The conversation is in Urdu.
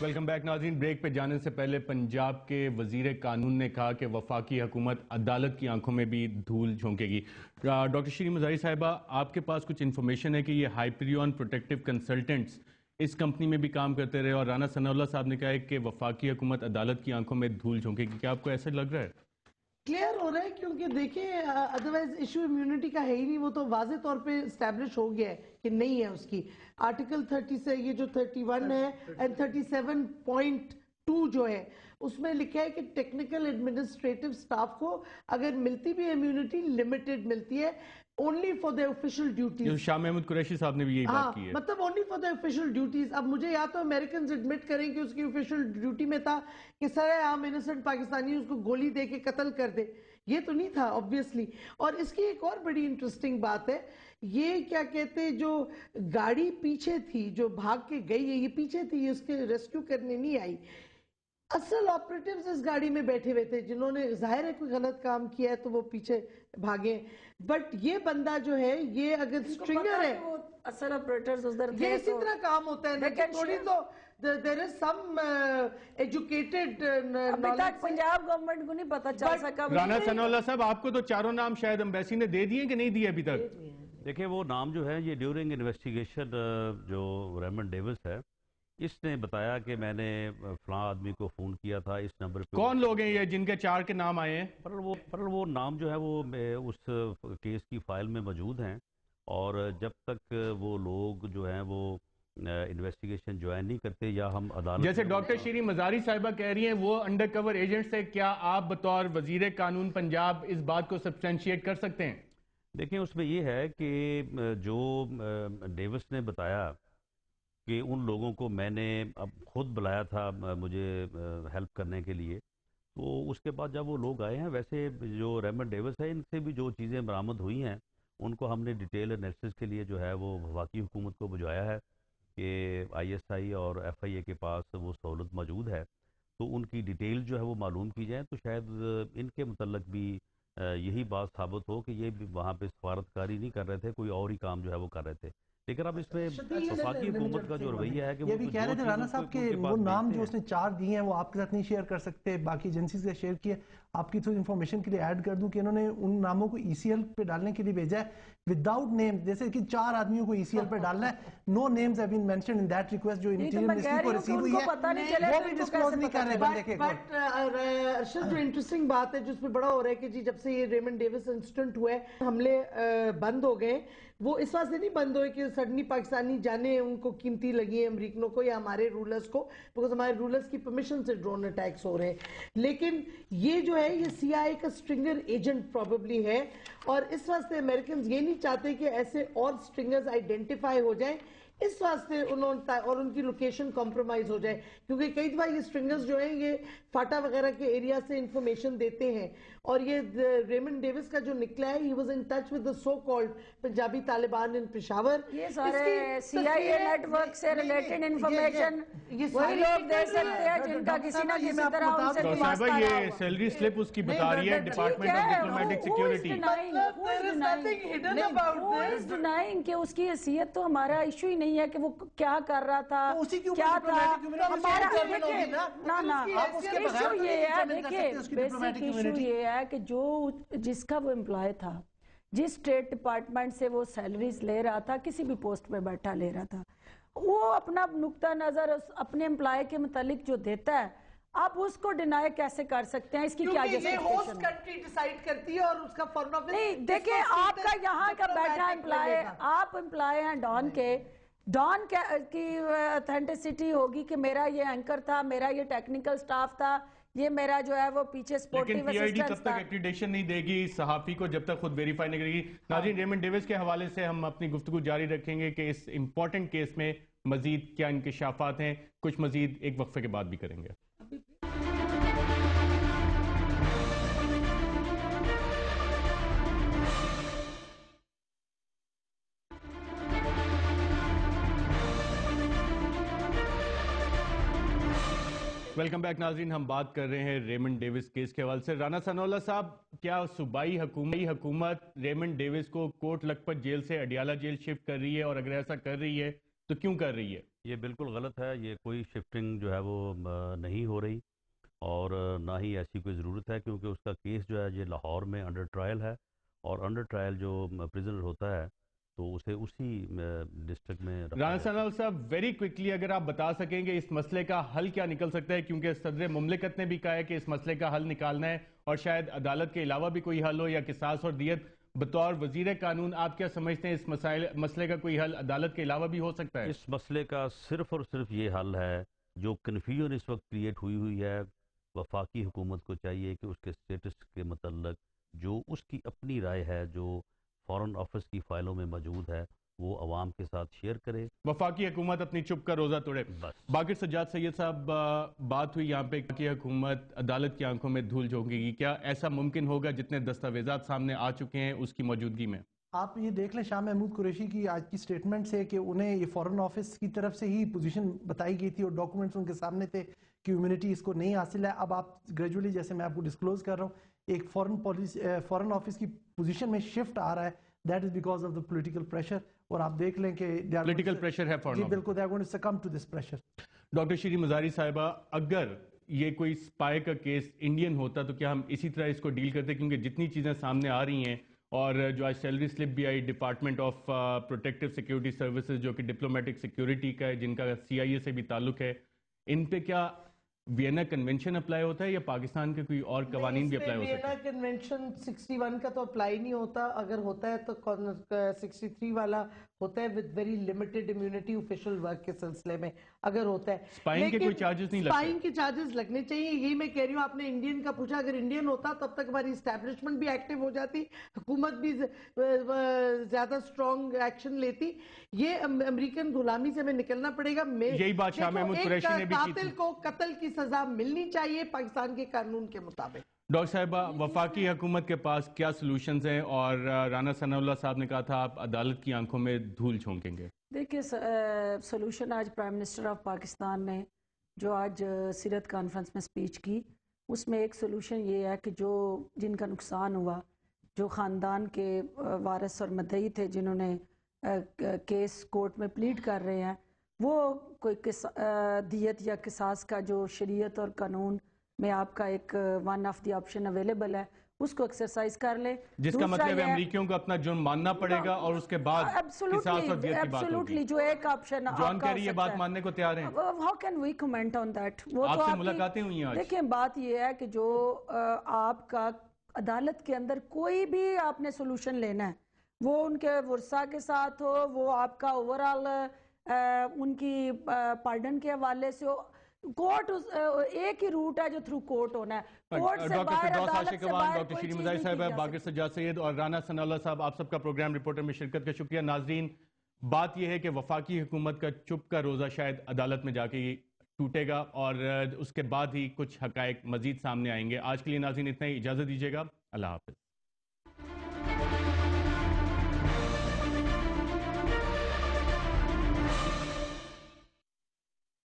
ویلکم بیک ناظرین. بریک پہ جانے سے پہلے پنجاب کے وزیر قانون نے کہا کہ وفاقی حکومت عدالت کی آنکھوں میں بھی دھول جھونکے گی. ڈاکٹر شیریں مزاری صاحبہ، آپ کے پاس کچھ انفارمیشن ہے کہ یہ ہائپریون پروٹیکٹیو کنسلٹنٹس اس کمپنی میں بھی کام کرتے رہے، اور رانا ثناء اللہ صاحب نے کہا ہے کہ وفاقی حکومت عدالت کی آنکھوں میں دھول جھونکے گی. کیا آپ کو ایسا لگ رہا ہے؟ کلیئر ہو رہا ہے، کیونکہ دیکھیں ادروائز ایشو امیونٹی کا ہے ہی نہیں. وہ تو واضح طور پہ اسٹیبلش ہو گیا ہے کہ نہیں ہے. اس کی آرٹیکل 30 سے یہ جو 31 ہے اینڈ 37.2 جو ہے اس میں لکھا ہے کہ ٹیکنیکل ایڈمنسٹریٹو سٹاف کو اگر ملتی بھی امیونٹی لمیٹڈ ملتی ہے، only for their official duties. Shah Mahmood Qureshi صاحب نے بھی یہی بات کی ہے. مطلب only for their official duties. اب مجھے یا تو امریکنز ایڈمٹ کریں کہ اس کی official duty میں تھا کہ سارے عام انسنٹ پاکستانی اس کو گولی دے کے قتل کر دے. یہ تو نہیں تھا obviously. اور اس کی ایک اور بڑی انٹرسٹنگ بات ہے، یہ کیا کہتے جو گاڑی پیچھے تھی جو بھاگ کے گئی ہے، یہ پیچھے تھی، اس کے ریسکیو کرنے نہیں آئی. اصل آپریٹیوز اس گاڑی میں بیٹھے ہوئے تھے جنہوں نے ظاہر ہے کوئی غلط کام کیا ہے تو وہ پیچھے بھاگے. بٹ یہ بندہ جو ہے یہ اگر سٹرنگر ہے، اصل آپریٹرز ادھر تھے. یہ اسی طرح کام ہوتا ہے لیکن تھوڑی تو there is some educated ابھی تک پنجاب گورنمنٹ کو نہیں پتا چل سکا. رانا ثناء اللہ صاحب، آپ کو تو چاروں نام شاید امبیسی نے دے دیے کہ نہیں دیے ابھی تک؟ دیکھیں وہ نام جو ہے یہ ڈیورنگ انویسٹیگیشن جو ریمنڈ ڈیوس ہے اس نے بتایا کہ میں نے فلاں آدمی کو فون کیا تھا اس نمبر پہ. کون لوگ ہیں یہ جن کے 4 کے نام آئے ہیں؟ پر وہ نام جو ہے وہ اس کیس کی فائل میں موجود ہیں، اور جب تک وہ لوگ جو ہیں وہ انویسٹیگیشن جوائن نہیں کرتے یا ہم عدالت، جیسے ڈاکٹر شیریں مزاری صاحبہ کہہ رہی ہیں وہ انڈر کور ایجنٹ سے، کیا آپ بطور وزیر قانون پنجاب اس بات کو سبسٹینشیٹ کر سکتے ہیں؟ دیکھیں اس میں یہ ہے کہ جو ڈیوس نے بتایا کہ ان لوگوں کو میں نے اب خود بلایا تھا مجھے ہیلپ کرنے کے لیے، تو اس کے بعد جب وہ لوگ آئے ہیں، ویسے جو ریمنڈ ڈیوس ہے ان سے بھی جو چیزیں برآمد ہوئی ہیں ان کو ہم نے ڈیٹیل انالیسس کے لیے جو ہے وہ وفاقی حکومت کو بھجوایا ہے کہ آئی ایس آئی اور ایف آئی اے کے پاس وہ سہولت موجود ہے، تو ان کی ڈیٹیل جو ہے وہ معلوم کی جائیں، تو شاید ان کے متعلق بھی یہی بات ثابت ہو کہ یہ بھی وہاں پہ سفارتکاری نہیں کر رہے تھے، کوئی اور ہی کام جو ہے وہ کر رہے تھے. لیکن اب اس میں وفاقی حکومت کا جو رویہ ہے کہ یہ بھی کہہ رہے تھے رانا صاحب کہ وہ نام جو اس نے 4 دیے ہیں وہ آپ کے ساتھ نہیں شیئر کر سکتے، باقی ایجنسی سے شیئر کیے. آپ کی تھوڑی انفارمیشن کے لیے ایڈ کر دوں کہ انہوں نے ان ناموں کو ای سی ایل پہ ڈالنے کے لیے بھیجا ہے وداؤٹ نیم، جیسے کہ 4 آدمیوں کو ای سی ایل پہ ڈالنا ہے. No names have been mentioned in that request جو انٹیریئر منسٹری کو ریسیو ہوئی ہے، وہ بھی ڈسکلوز نہیں کر رہے بندے کے. بٹ ارشد جو انٹرسٹنگ بات ہے جس پہ بڑا ہو رہا ہے کہ جی جب سے یہ ریمنڈ ڈیوس انسیڈنٹ ہوا ہے حملے بند ہو گئے. وہ اس واسطے نہیں بند ہوئے کہ سڈنلی پاکستانی جانے ان کو قیمتی لگی ہیں امریکنوں کو یا ہمارے رولرز کو، بیکاز ہمارے رولرز کی پرمیشن سے ڈرون اٹیکس ہو رہے ہیں. لیکن یہ جو ہے یہ سی آئی کا سٹرنگر ایجنٹ پروبیبلی ہے، اور اس واسطے امریکنز یہ نہیں چاہتے کہ ایسے اور سٹرنگرز آئیڈینٹیفائی ہو جائیں. اس واسطے اور ان کی لوکیشن کمپرومائز ہو جائے، کیونکہ کئی دفعہ یہ سٹرنگرز جو ہیں یہ فاٹا وغیرہ کے ایریا سے انفارمیشن دیتے ہیں. اور یہ ریمنڈ ڈیوس کا جو نکلا ہے he was in touch with the so called Punjabi Taliban in Peshawar. یہ سارے سی آئی اے نیٹ ورک سے ریلیٹڈ انفارمیشن وہی لوگ دے سکتے ہیں جن کا کسی نہ کسی طرح ان سے بھی واسطہ رہا یہ سیلری سلپ اس کی بتا رہی ہے department of diplomatic security. Denying کہ اس کی حیثیت تو ہمارا ایشو ہی نہیں ہے کہ وہ کیا کر رہا تھا کیا تھا. ہمارا ایشو یہ ہے، دیکھیں بیسک ایشو یہ ہے کہ جس کا وہ امپلائی تھا، جس اسٹیٹ ڈپارٹمنٹ سے وہ سیلریز لے رہا تھا، کسی بھی پوسٹ پہ بیٹھا لے رہا تھا، وہ اپنا نقطہ نظر اپنے امپلائی کے متعلق جو دیتا ہے، آپ اس کو ڈینائی کیسے کر سکتے ہیں؟ اس کی کیا جسٹیفیکیشن ہے؟ یہ ہوسٹ کنٹری ڈیسائیڈ کرتی ہے اور اس کا فارم آفس نہیں. دیکھیں آپ کا یہاں کا بیٹھا امپلائی، آپ امپلائی ہیں ڈان کے، ڈان کی اتھینٹسٹی ہوگی کہ میرا یہ اینکر تھا، میرا یہ ٹیکنیکل سٹاف تھا، یہ میرا جو ہے وہ پیچھے سپورٹیو لیکن پی آئی ڈی اسسٹنس تب تھا. تک ایکریڈیشن نہیں دے گی صحافی کو جب تک خود ویریفائی نہیں کرے گی. ناظرین ریمنڈ ڈیوس کے حوالے سے ہم اپنی گفتگو جاری رکھیں گے کہ اس امپورٹنٹ کیس میں مزید کیا انکشافات ہیں، کچھ مزید ایک وقفے کے بعد بھی کریں گے. ویلکم بیک ناظرین. ہم بات کر رہے ہیں ریمنڈ ڈیوس کیس کے حوالے سے. رانا ثناء اللہ صاحب، کیا صوبائی حکومت ریمنڈ ڈیوس کو کوٹ لکھپت جیل سے اڈیالہ جیل شفٹ کر رہی ہے؟ اور اگر ایسا کر رہی ہے تو کیوں کر رہی ہے؟ یہ بالکل غلط ہے، یہ کوئی شفٹنگ جو ہے وہ نہیں ہو رہی، اور نہ ہی ایسی کوئی ضرورت ہے، کیونکہ اس کا کیس جو ہے یہ لاہور میں انڈر ٹرائل ہے، اور انڈر ٹرائل جو پریزنر ہوتا ہے تو اسے اسی ڈسٹرکٹ میں رکھا رانا جاتا ہے۔ ثناء اللہ صاحب، ویری کوئکلی اگر آپ بتا سکیں کہ اس مسئلے کا حل کیا نکل سکتا ہے، کیونکہ صدر مملکت نے بھی کہا ہے کہ اس مسئلے کا حل نکالنا ہے، اور شاید عدالت کے علاوہ بھی کوئی حل ہو، یا قصاص اور دیت۔ بطور وزیر قانون آپ کیا سمجھتے ہیں، اس مسئلے کا کوئی حل عدالت کے علاوہ بھی ہو سکتا ہے؟ اس مسئلے کا صرف اور صرف یہ حل ہے، جو کنفیوژن اس وقت کریٹ ہوئی ہے، وفاقی حکومت کو چاہیے کہ اس کے سٹیٹس کے متعلق جو اس کی اپنی رائے ہے، جو فارن آفس کی فائلوں میں موجود ہے، وہ عوام کے ساتھ شیئر کرے۔ وفاقی حکومت اپنی چپ کا روزہ توڑے۔ بس باقر سجاد سید صاحب، بات ہوئی یہاں پہ کہ حکومت عدالت کی آنکھوں میں دھول جھونکے گی، کیا ایسا ممکن ہوگا جتنے دستاویزات سامنے آ چکے ہیں اس کی موجودگی میں؟ آپ یہ دیکھ لیں شاہ محمود قریشی کی آج کی سٹیٹمنٹ سے کہ انہیں یہ فورن آفس کی طرف سے ہی پوزیشن بتائی گئی تھی اور ڈاکومنٹس ان کے سامنے تھے کہ امیونٹی اس کو نہیں حاصل ہے۔ اب آپ گریجولی، جیسے میں آپ کو ڈسکلوز کر رہا ہوں، ایک فورن آفس کی پوزیشن میں شفٹ آ رہا ہے، that is because of the political pressure, اور آپ دیکھ لیں کہ پولیٹیکل پریشر ہے فارن جی آفس۔ بالکل، they are going to succumb to this pressure۔ Doctor Shireen Mazari صاحبہ، اگر یہ کوئی سپائی کا کیس انڈین ہوتا تو کیا ہم اسی طرح اس کو ڈیل کرتے؟ کیونکہ جتنی چیزیں سامنے آ رہی ہیں، اور جو آج سیلری سلپ بھی آئی department of protective security services, جو کہ ڈپلومیٹک سیکیورٹی کا ہے، جن کا CIA سے بھی تعلق ہے، ان پہ کیا وینا کنونشن اپلائی ہوتا ہے یا پاکستان کے کوئی اور قوانین بھی اپلائی ہو سکتے ہیں؟ وینا کنونشن 61 کا تو اپلائی نہیں ہوتا، اگر ہوتا ہے تو 63 والا ہوتا ہے with very limited immunity official work کے سلسلے میں اگر ہوتا ہے۔ اسپائنگ کے کوئی چارجز نہیں لگتے؟ اسپائنگ کے چارجز لگنے چاہیے، یہی میں کہہ رہی ہوں۔ آپ نے انڈین کا پوچھا، اگر انڈین ہوتا تب تک ہماری اسٹیبلشمنٹ بھی ایکٹیو ہو جاتی، حکومت بھی زیادہ سٹرونگ ایکشن لیتی۔ یہ امریکن غلامی سے ہمیں نکلنا پڑے گا۔ یہی بات شاہ محمود قریشی نے بھی کی تھی۔ قاتل کو قتل کی سزا ملنی چاہیے پاکستان کے قانون کے مطابق۔ ڈاکٹر صاحبہ، وفاقی حکومت کے پاس کیا سلوشنز ہیں؟ اور رانا ثناء اللہ صاحب نے کہا تھا آپ عدالت کی آنکھوں میں دھول جھونکیں گے۔ دیکھیں، سلوشن آج پرائم منسٹر آف پاکستان نے جو آج سیرت کانفرنس میں سپیچ کی، اس میں ایک سلوشن یہ ہے کہ جن کا نقصان ہوا، جو خاندان کے وارث اور مدعی تھے، جنہوں نے کیس کورٹ میں پلیڈ کر رہے ہیں، وہ کوئی دیت یا قصاص کا جو شریعت اور قانون میں آپ کا ایک one of the option available ہے، اس کو ایکسرسائز کر لیں۔ جس کا مطلب ہے امریکیوں کو اپنا جرم ماننا پڑے گا اور اس کے بعد قصاص اور دیت کی بات ہوگی۔ جو ایک آپشن جان کیری یہ بات ماننے کو تیار ہیں؟ How can we comment on that؟ آپ سے ملاقاتیں ہوئی ہیں آج؟ دیکھیں، بات یہ ہے کہ جو آپ کا عدالت کے اندر کوئی بھی آپ نے سولوشن لینا ہے، وہ ان کے ورثہ کے ساتھ ہو، وہ آپ کا اوورآل ان کی پارڈن کے حوالے سے ہو، کورٹ ایک ہی روٹ ہے جو تھرو کورٹ ہونا ہے۔ کورٹ سے باہر، عدالت سے باہر ڈاکٹر شیریں مزاری صاحبہ، باقر سجاد سید اور رانا ثناء اللہ صاحب، آپ سب کا پروگرام رپورٹر میں شرکت کا شکریہ۔ ناظرین، بات یہ ہے کہ وفاقی حکومت کا چپ کا روزہ شاید عدالت میں جا کے ٹوٹے گا، اور اس کے بعد ہی کچھ حقائق مزید سامنے آئیں گے۔ آج کے لیے ناظرین اتنا ہی، اجازت دیجیے گا، اللہ حافظ۔